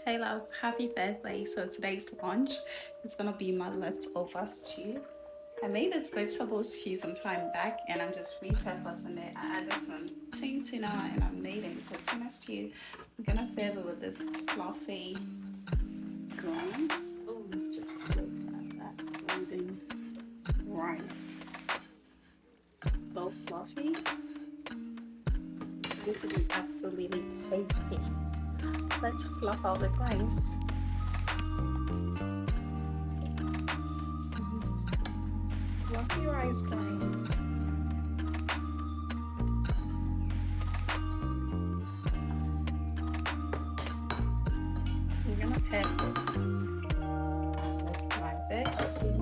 Hey loves, happy Thursday. So today's lunch is gonna be my leftover stew. I made this vegetable stew some time back and I'm just repurposing it. I added some tuna and I made it into a tuna stew. I'm gonna serve it with this fluffy grains. Oh, just look at that golden rice. So fluffy. It's going to be absolutely tasty. Let's fluff out the grains. Fluffy rice grains. I'm gonna pair this with my veggie.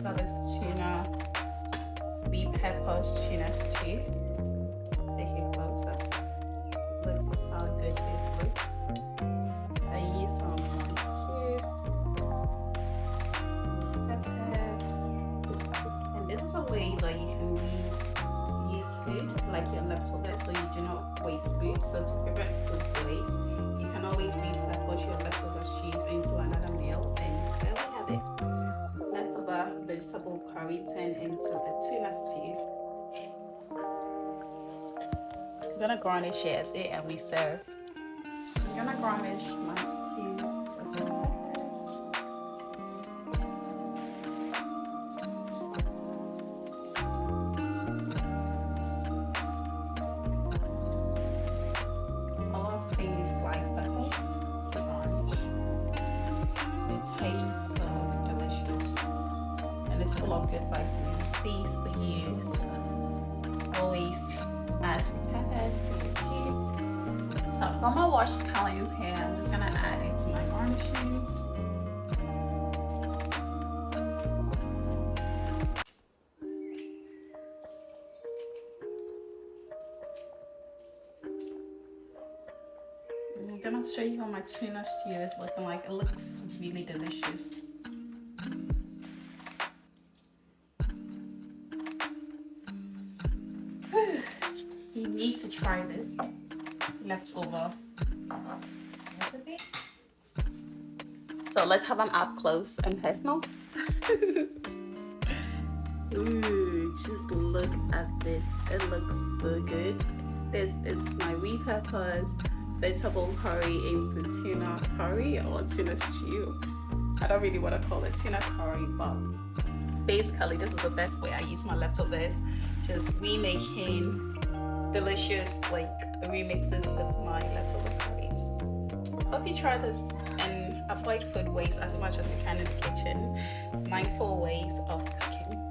Got this tuna, repurposed tuna stew. Take it closer. Look how good this looks. I use some cube, peppers, and this is a way that you can reuse food, like your leftovers, so you do not waste food. So to prevent food waste, you can always repurpose your leftover cheese into another meal, and there we have it. Leftover vegetable curry turned into a tuna stew. I'm gonna garnish it there and we serve. I'm gonna garnish my stew with some peppers. I love seeing these sliced peppers to garnish. It tastes so delicious and it's full of good vitamin C's for you. So always add some peppers to your stew. So I've got my washed scallions here. I'm just gonna add it to my garnishings. I'm gonna show you how my tuna stew is looking like. It looks really delicious. You need to try this leftover recipe. So let's have an up close and personal. Ooh, just look at this. It looks so good. This is my repurposed vegetable curry into tuna curry or tuna stew. I don't really want to call it tuna curry, but basically this is the best way I use my leftovers. Just remaking delicious like remixes with my leftover curries. Hope you try this and avoid food waste as much as you can in the kitchen. Mindful ways of cooking.